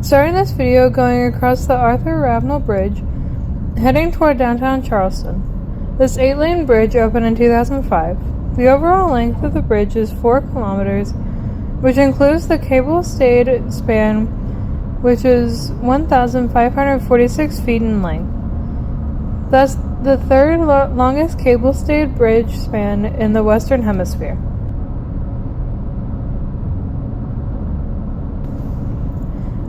Starting this video going across the Arthur Ravenel Bridge, heading toward downtown Charleston. This 8-lane bridge opened in 2005. The overall length of the bridge is 4 kilometers, which includes the cable-stayed span, which is 1,546 feet in length. Thus, the third longest cable-stayed bridge span in the Western Hemisphere.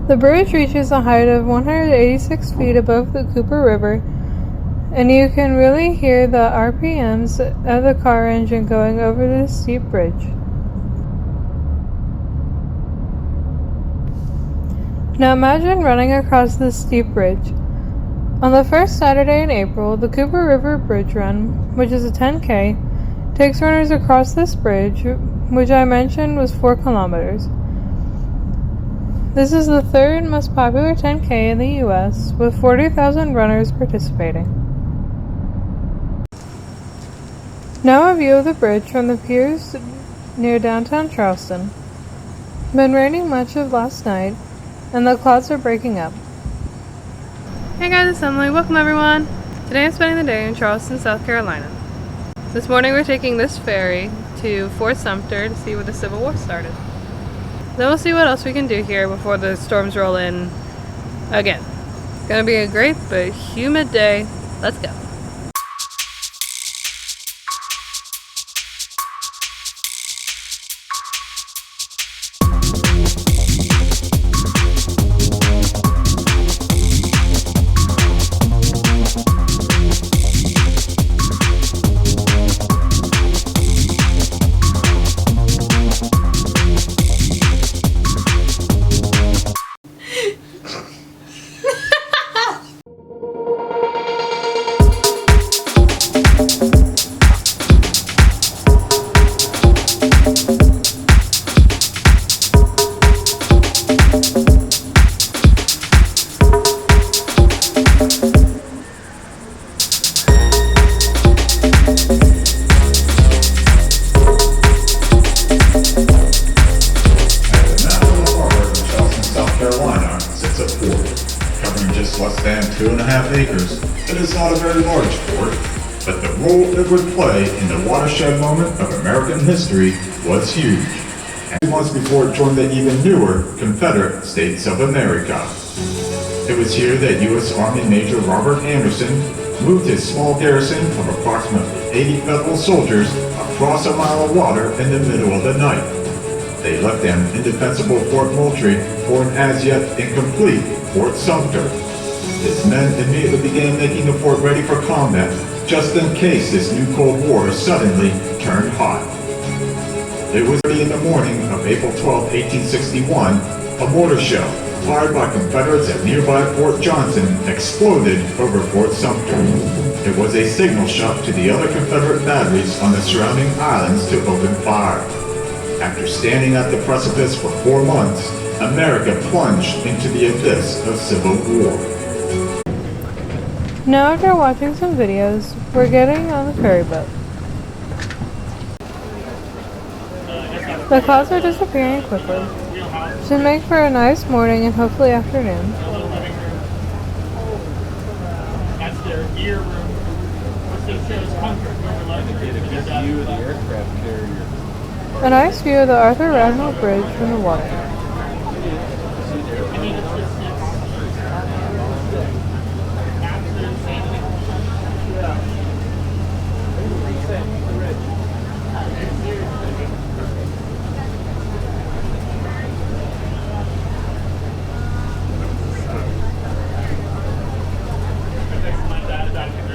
The bridge reaches a height of 186 feet above the Cooper River, and you can really hear the RPMs of the car engine going over this steep bridge. Now imagine running across this steep bridge. On the first Saturday in April, the Cooper River Bridge Run, which is a 10K, takes runners across this bridge, which I mentioned was 4 kilometers. This is the third most popular 10K in the U.S., with 40,000 runners participating. Now a view of the bridge from the piers near downtown Charleston. It's been raining much of last night, and the clouds are breaking up. Hey guys, it's Emily. Welcome everyone. Today I'm spending the day in Charleston, South Carolina. This morning we're taking this ferry to Fort Sumter to see where the Civil War started. Then we'll see what else we can do here before the storms roll in again. It's gonna be a great but humid day. Let's go. Less than 2.5 acres. It is not a very large fort, but the role it would play in the watershed moment of American history was huge, and 2 months before it joined the even newer Confederate States of America. It was here that U.S. Army Major Robert Anderson moved his small garrison of approximately 80 Federal soldiers across a mile of water in the middle of the night. They left an indefensible Fort Moultrie for an as-yet incomplete Fort Sumter. His men immediately began making the fort ready for combat, just in case this new Cold War suddenly turned hot. It was early in the morning of April 12, 1861, a mortar shell fired by Confederates at nearby Fort Johnson exploded over Fort Sumter. It was a signal shot to the other Confederate batteries on the surrounding islands to open fire. After standing at the precipice for 4 months, America plunged into the abyss of Civil War. Now after watching some videos, we're getting on the ferry boat. The clouds are disappearing quickly. Should make for a nice morning and hopefully afternoon. That's their gear room. What's the show's comfort? View of the aircraft carrier. A nice view of the Arthur Ravenel Bridge from the water.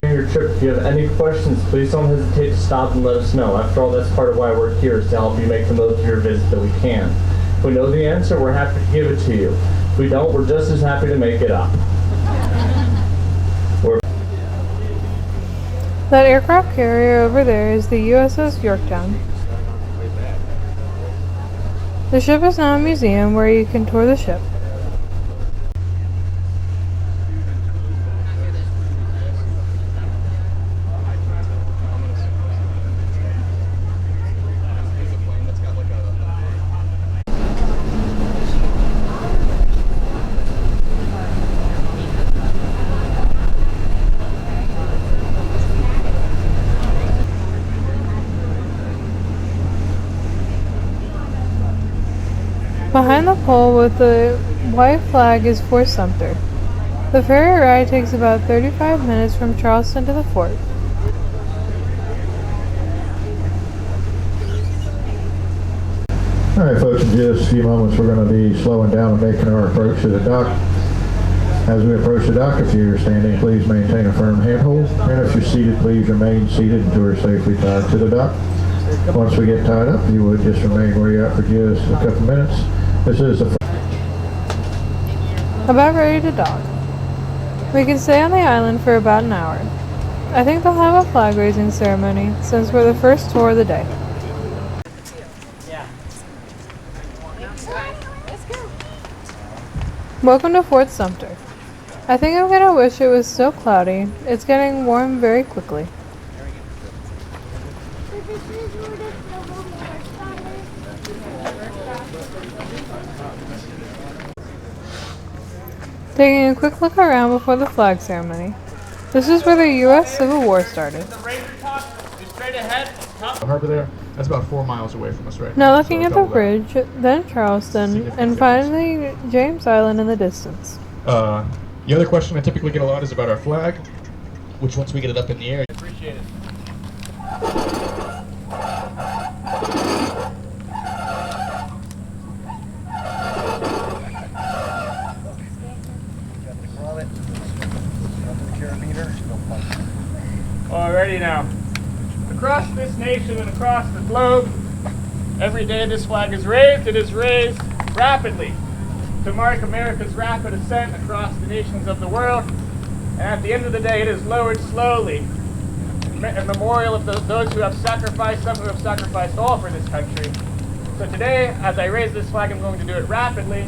Your trip, if you have any questions, please don't hesitate to stop and let us know. After all, that's part of why we're here, is to help you make the most of your visit that we can. If we know the answer, we're happy to give it to you. If we don't, we're just as happy to make it up. That aircraft carrier over there is the USS Yorktown. The ship is now a museum where you can tour the ship. Behind the pole with the white flag is Fort Sumter. The ferry ride takes about 35 minutes from Charleston to the fort. Alright folks, in just a few moments we're going to be slowing down and making our approach to the dock. As we approach the dock, if you're standing, please maintain a firm handhold, and if you're seated, please remain seated until we're safely tied to the dock. Once we get tied up, you would just remain where you're at for just a couple minutes. This is the About ready to dock. We can stay on the island for about an hour. I think they'll have a flag raising ceremony since we're the first tour of the day. Welcome to Fort Sumter. I think I'm gonna wish it was still cloudy. It's getting warm very quickly. Taking a quick look around before the flag ceremony. This is where the U.S. Civil War started. The harbor there, that's about 4 miles away from us right Now now. looking so at the double that. bridge, then Charleston, and finally James Island in the distance. The other question I typically get a lot is about our flag, which once we get it up in the air, Appreciate it. Alrighty now. Across this nation and across the globe, every day this flag is raised, it is raised rapidly to mark America's rapid ascent across the nations of the world. And at the end of the day, it is lowered slowly, a memorial of those who have sacrificed, some who have sacrificed all for this country. So today, as I raise this flag, I'm going to do it rapidly.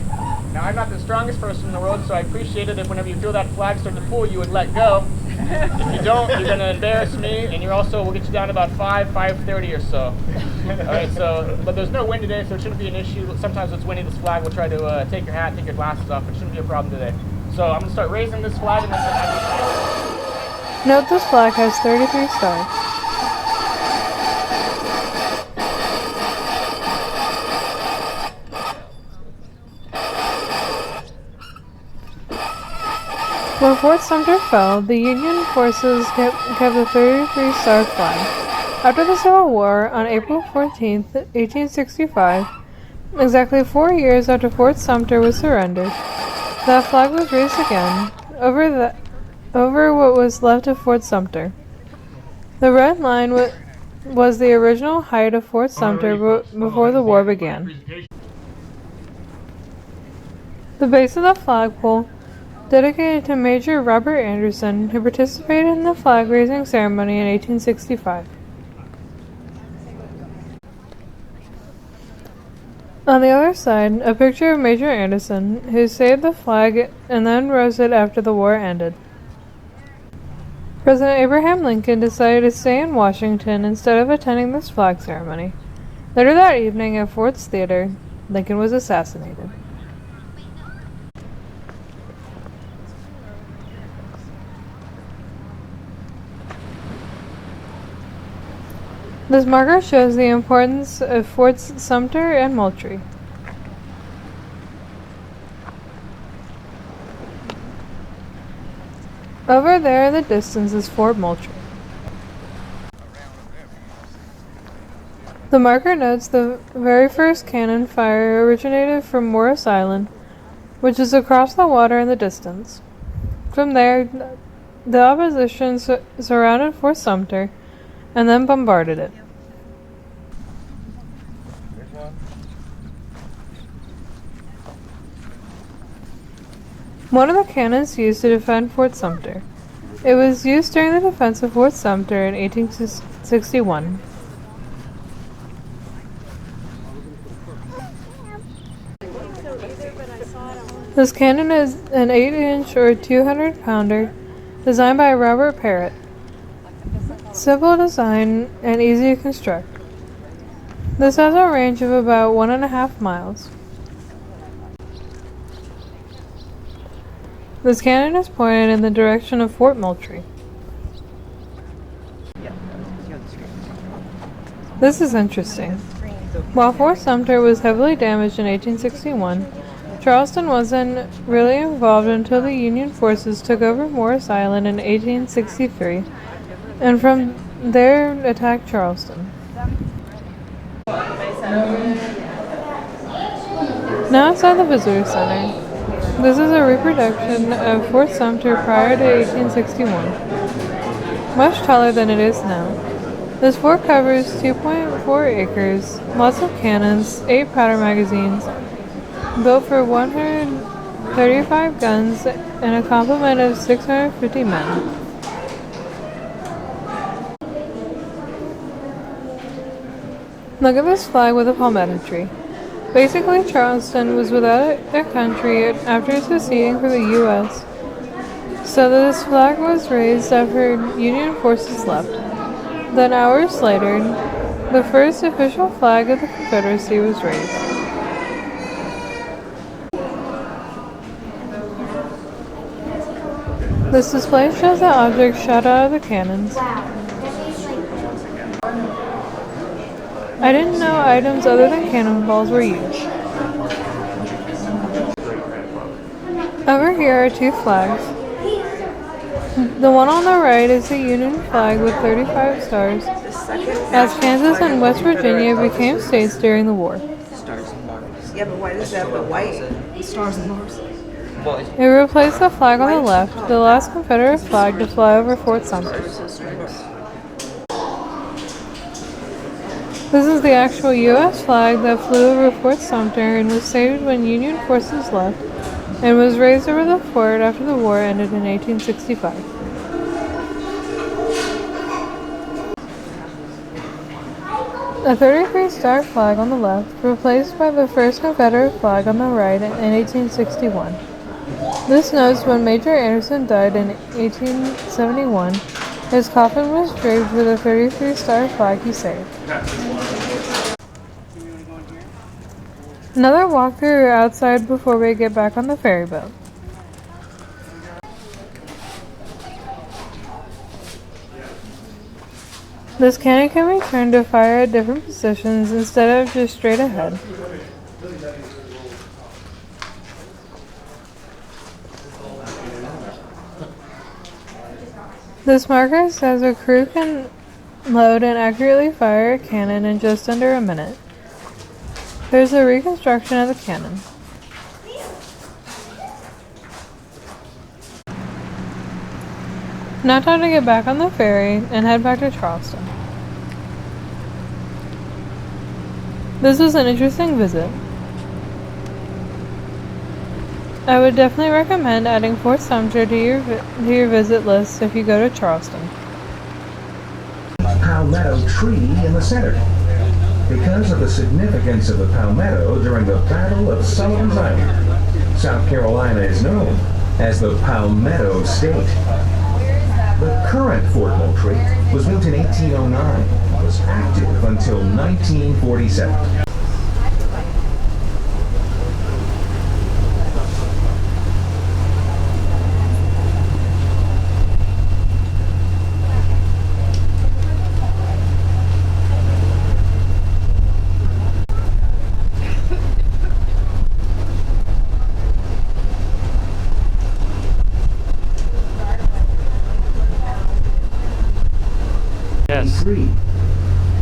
Now, I'm not the strongest person in the world, so I appreciate it if whenever you feel that flag start to pull, you would let go. If you don't, you're going to embarrass me, and we'll get you down about 5:30 or so. All right, but there's no wind today, so it shouldn't be an issue. Sometimes when it's windy, this flag will try to take your hat, take your glasses off. It shouldn't be a problem today. So I'm going to start raising this flag. Note this flag has 33 stars. When Fort Sumter fell, the Union forces kept the 33-star flag. After the Civil War, on April 14, 1865, exactly 4 years after Fort Sumter was surrendered, that flag was raised again over what was left of Fort Sumter. The red line was the original height of Fort Sumter before the war began. The base of the flagpole, dedicated to Major Robert Anderson, who participated in the flag-raising ceremony in 1865. On the other side, a picture of Major Anderson, who saved the flag and then rose it after the war ended. President Abraham Lincoln decided to stay in Washington instead of attending this flag ceremony. Later that evening at Ford's Theater, Lincoln was assassinated. This marker shows the importance of Forts Sumter and Moultrie. Over there in the distance is Fort Moultrie. The marker notes the very first cannon fire originated from Morris Island, which is across the water in the distance. From there, the opposition surrounded Fort Sumter and then bombarded it. One of the cannons used to defend Fort Sumter. It was used during the defense of Fort Sumter in 1861. This cannon is an 8-inch or 200-pounder designed by Robert Parrott. Simple design and easy to construct. This has a range of about 1.5 miles. This cannon is pointed in the direction of Fort Moultrie. This is interesting. While Fort Sumter was heavily damaged in 1861, Charleston wasn't really involved until the Union forces took over Morris Island in 1863, and from there attacked Charleston. Now inside the Visitor Center. This is a reproduction of Fort Sumter prior to 1861, much taller than it is now. This fort covers 2.4 acres, lots of cannons, 8 powder magazines, built for 135 guns, and a complement of 650 men. Look at this flag with a palmetto tree. Basically, Charleston was without a country after seceding from the U.S., so this flag was raised after Union forces left. Then hours later, the first official flag of the Confederacy was raised. This display shows the objects shot out of the cannons. I didn't know items other than cannonballs were used. Over here are 2 flags. The one on the right is the Union flag with 35 stars, as Kansas and West Virginia became states during the war. Stars and bars. Yeah, but why does it have the white stars and bars? It replaced the flag on the left, the last Confederate flag to fly over Fort Sumter. This is the actual U.S. flag that flew over Fort Sumter and was saved when Union forces left, and was raised over the fort after the war ended in 1865. A 33-star flag on the left, replaced by the first Confederate flag on the right in 1861. This notes when Major Anderson died in 1871, his coffin was draped with a 33-star flag he saved. Another walkthrough outside before we get back on the ferry boat. This cannon can be turned to fire at different positions instead of just straight ahead. This marker says a crew can load and accurately fire a cannon in just under a minute. There's a reconstruction of the cannon. Now time to get back on the ferry and head back to Charleston. This was an interesting visit. I would definitely recommend adding Fort Sumter to your visit list if you go to Charleston. Palmetto tree in the center. Because of the significance of the palmetto during the Battle of Sullivan's Island, South Carolina is known as the Palmetto State. The current Fort Moultrie was built in 1809 and was active until 1947.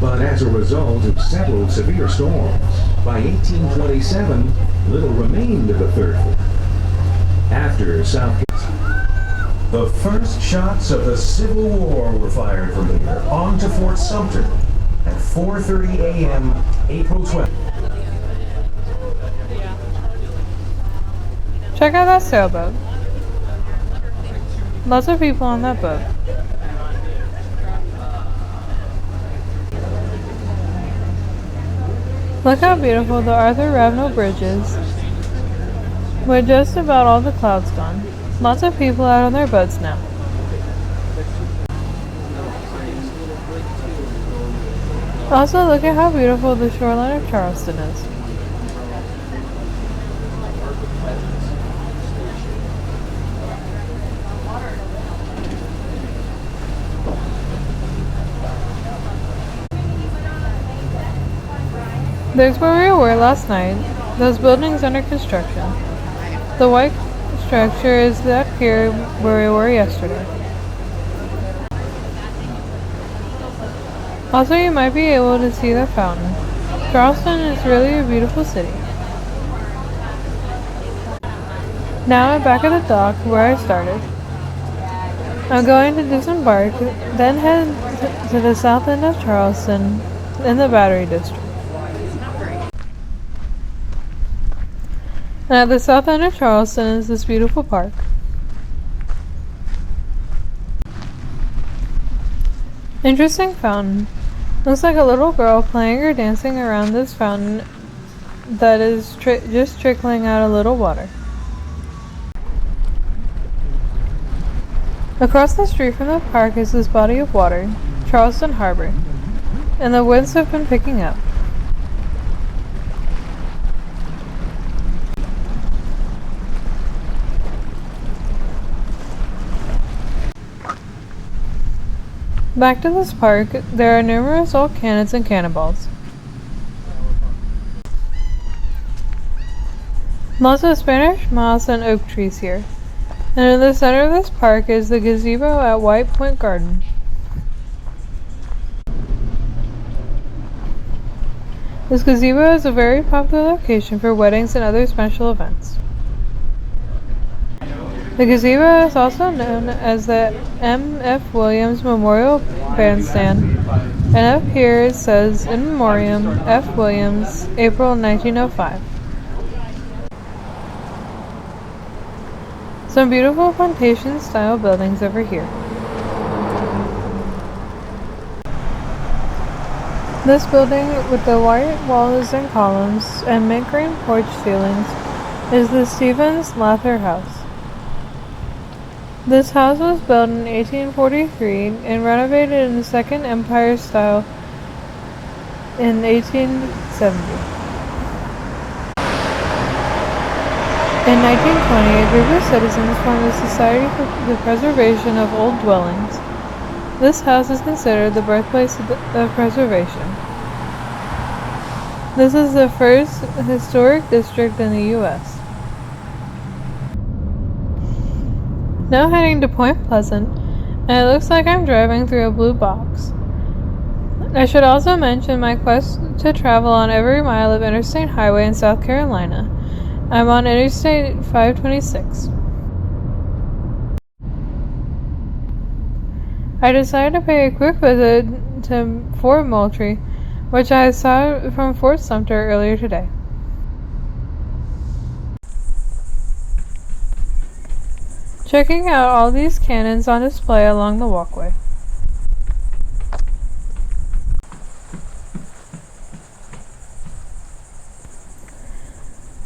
But as a result of several severe storms, by 1827, little remained of the third fort. After South Carolina, the first shots of the Civil War were fired from here onto Fort Sumter at 4:30 a.m. April 12th. Check out that sailboat. Lots of people on that boat. Look how beautiful the Arthur Ravenel Bridge is. With just about all the clouds gone. Lots of people out on their boats now. Also, look at how beautiful the shoreline of Charleston is. There's where we were last night, those buildings under construction. The white structure is that pier where we were yesterday. Also, you might be able to see the fountain. Charleston is really a beautiful city. Now I'm back at the dock where I started. I'm going to disembark, then head to the south end of Charleston in the Battery District. And at the south end of Charleston is this beautiful park. Interesting fountain. Looks like a little girl playing or dancing around this fountain that is just trickling out a little water. Across the street from the park is this body of water, Charleston Harbor, and the winds have been picking up. Back to this park, there are numerous old cannons and cannonballs. Lots of Spanish moss and oak trees here. And in the center of this park is the gazebo at White Point Garden. This gazebo is a very popular location for weddings and other special events. The gazebo is also known as the M.F. Williams Memorial Bandstand, and up here it says, "In Memoriam, F. Williams, April 1905. Some beautiful plantation-style buildings over here. This building with the white walls and columns and mint green porch ceilings is the Stevens Lather House. This house was built in 1843 and renovated in the Second Empire style in 1870. In 1920, a group of citizens formed the Society for the Preservation of Old Dwellings. This house is considered the birthplace of preservation. This is the first historic district in the U.S. Now heading to Point Pleasant, and it looks like I'm driving through a blue box. I should also mention my quest to travel on every mile of interstate highway in South Carolina. I'm on Interstate 526. I decided to pay a quick visit to Fort Moultrie, which I saw from Fort Sumter earlier today. Checking out all these cannons on display along the walkway.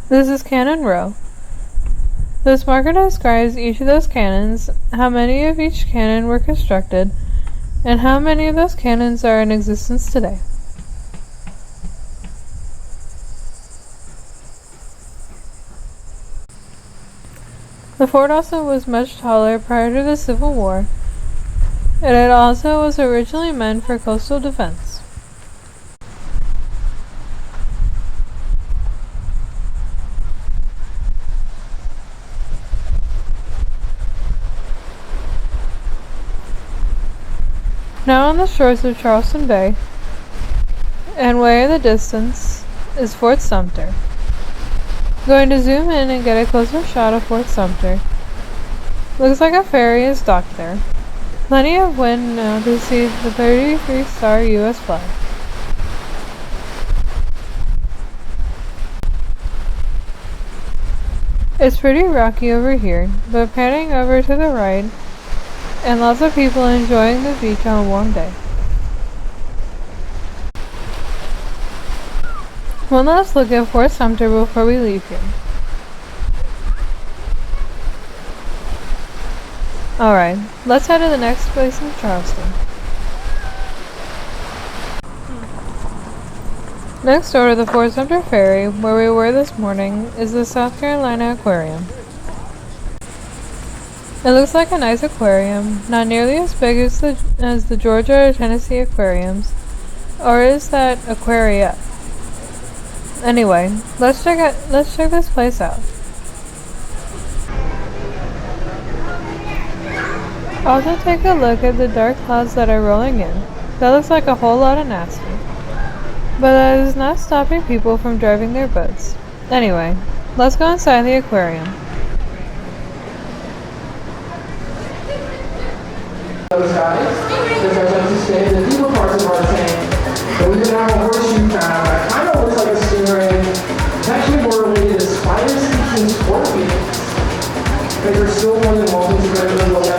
This is Cannon Row. This marker describes each of those cannons, how many of each cannon were constructed, and how many of those cannons are in existence today. The fort also was much taller prior to the Civil War, and it also was originally meant for coastal defense. Now on the shores of Charleston Bay, and way in the distance, is Fort Sumter. Going to zoom in and get a closer shot of Fort Sumter. Looks like a ferry is docked there. Plenty of wind now to see the 33-star U.S. flag. It's pretty rocky over here, but panning over to the right, and lots of people enjoying the beach on a warm day. One last look at Fort Sumter before we leave here. Alright, let's head to the next place in Charleston. Next door to the Fort Sumter Ferry, where we were this morning, is the South Carolina Aquarium. It looks like a nice aquarium, not nearly as big as the Georgia or Tennessee aquariums, or is that Aquaria. Anyway, let's check this place out. Also take a look at the dark clouds that are rolling in. That looks like a whole lot of nasty. But that is not stopping people from driving their boats. Anyway, let's go inside the aquarium. Those guys, because I like to stay in the deeper parts of our tank. And we can have a horseshoe crab that kind of looks like a stingray. It's actually more related to spider-speaking scorpions. But you're still more than welcome to go to the look at.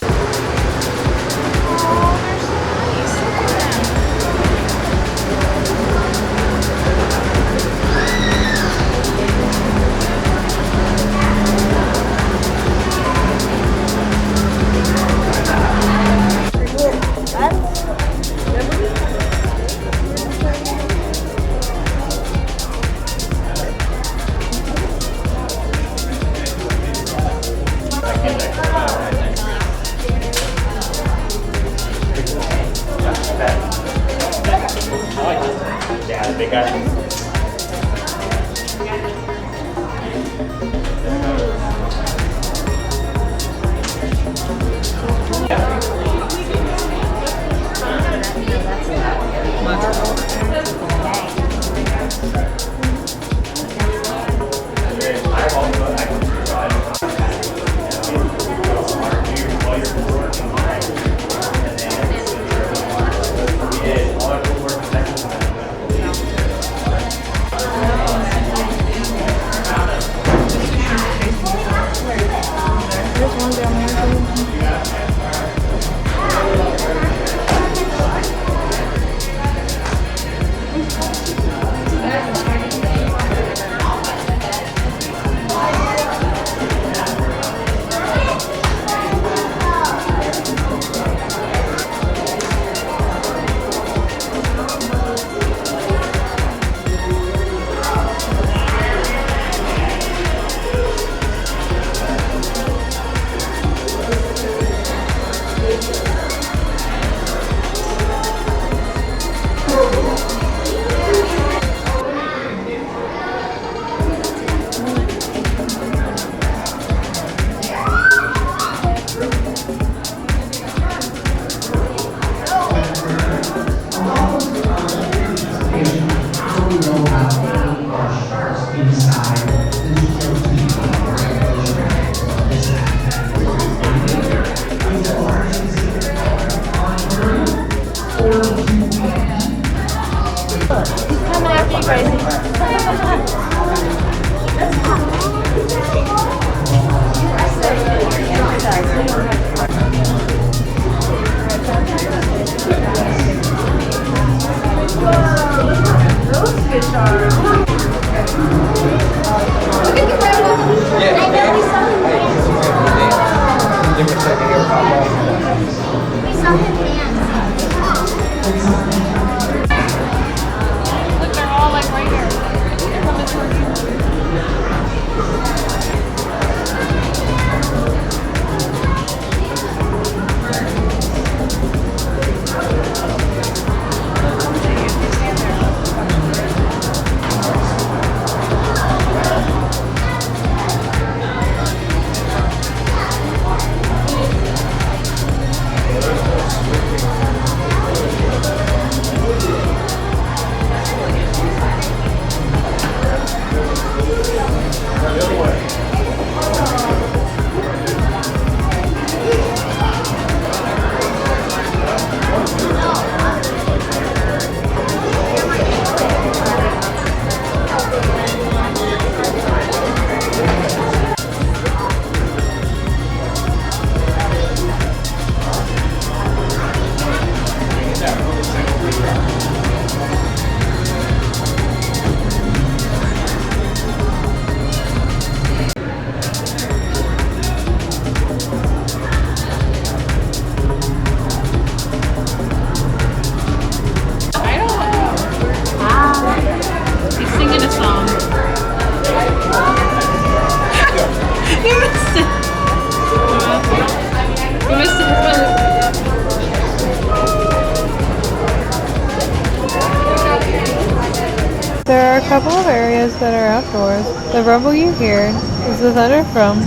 There are a couple of areas that are outdoors. The rumble you hear is the thunder from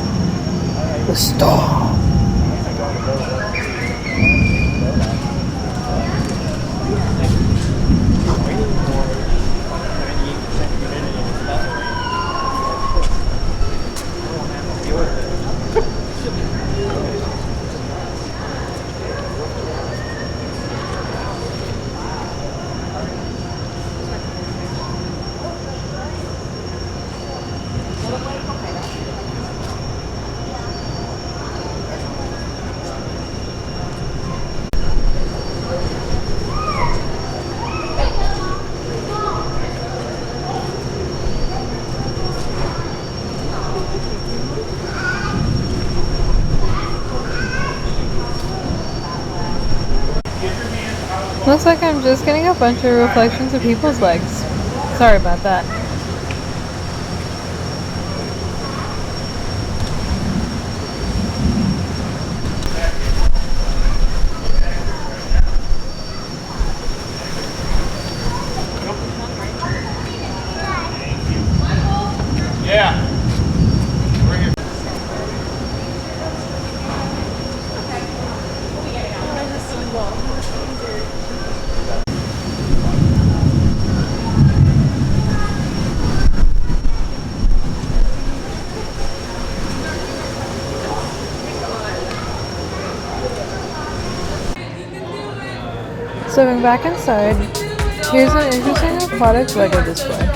the storm. Looks like I'm just getting a bunch of reflections of people's legs. Sorry about that. Yeah. Stepping back inside, here's an interesting aquatic Lego display.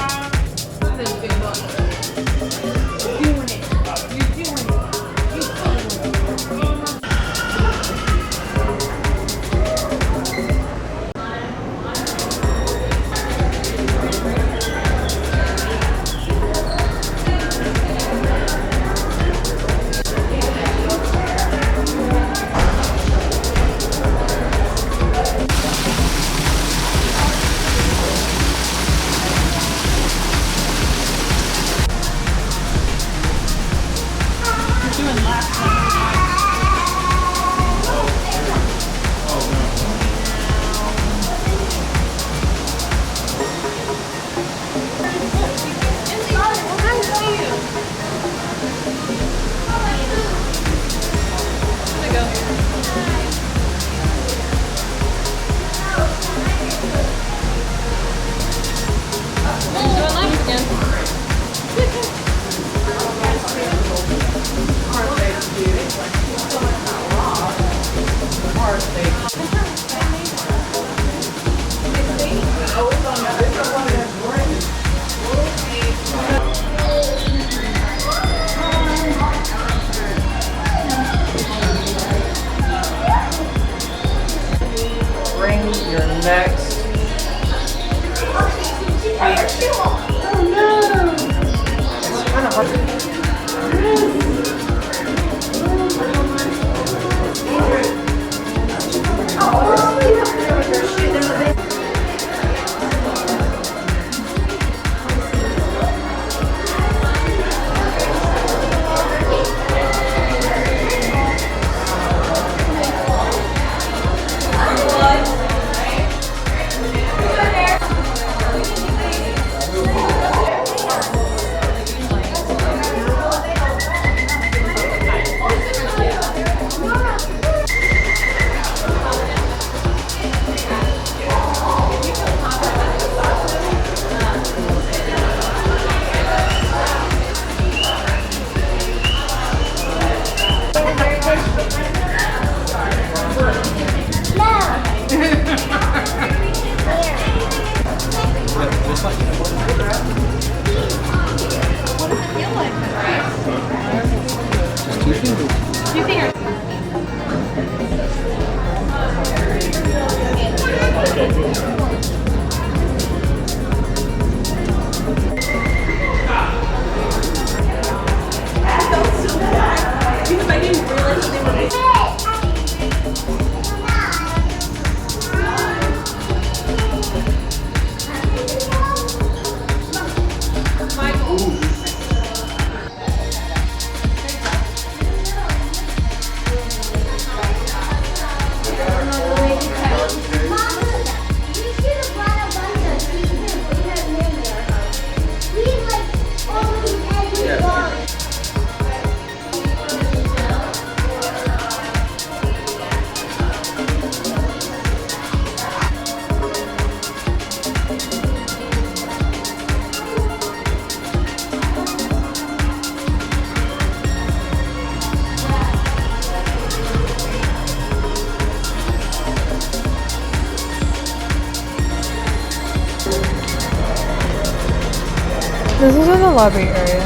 This is in the lobby area.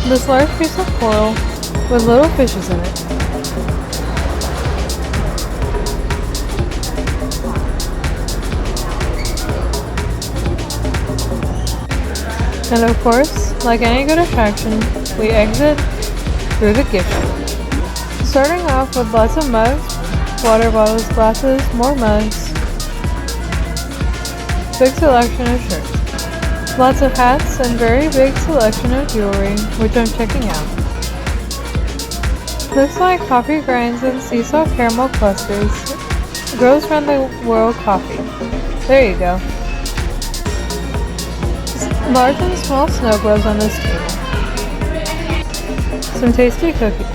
This large piece of coral with little fishes in it. And of course, like any good attraction, we exit through the gift shop. Starting off with lots of mugs, water bottles, glasses, more mugs, big selection of shirts, lots of hats, and very big selection of jewelry, which I'm checking out. Looks like coffee grinds and sea salt caramel clusters. Grows from the world coffee. There you go. Large and small snow globes on this table. Some tasty cookies.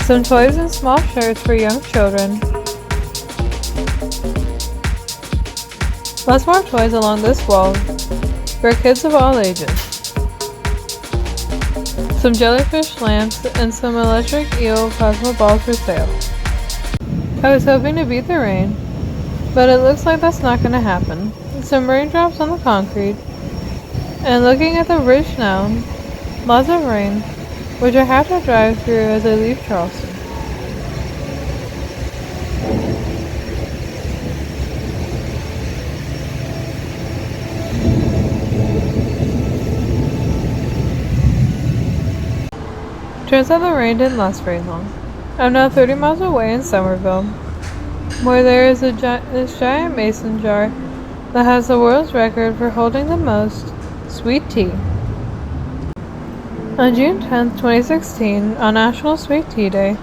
Some toys and small shirts for young children. Lots more toys along this wall for kids of all ages. Some jellyfish lamps and some electric eel plasma balls for sale. I was hoping to beat the rain, but it looks like that's not going to happen. Some raindrops on the concrete, and looking at the bridge now, lots of rain, which I have to drive through as I leave Charleston. Turns out the rain didn't last very long. I'm now 30 miles away in Summerville, where there is this giant mason jar that has the world's record for holding the most sweet tea. On June 10, 2016, on National Sweet Tea Day,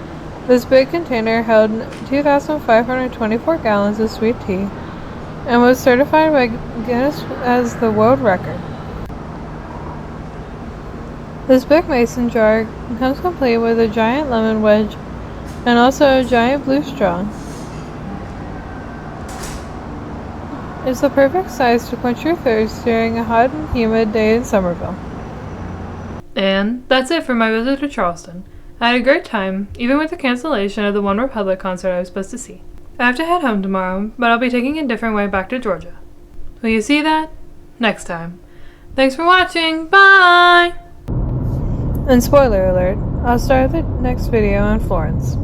this big container held 2,524 gallons of sweet tea and was certified by Guinness as the world record. This big mason jar comes complete with a giant lemon wedge and also a giant blue straw. It's the perfect size to quench your thirst during a hot and humid day in Summerville. And that's it for my visit to Charleston. I had a great time, even with the cancellation of the One Republic concert I was supposed to see. I have to head home tomorrow, but I'll be taking a different way back to Georgia. Will you see that? Next time. Thanks for watching. Bye! And spoiler alert, I'll start the next video on Florence.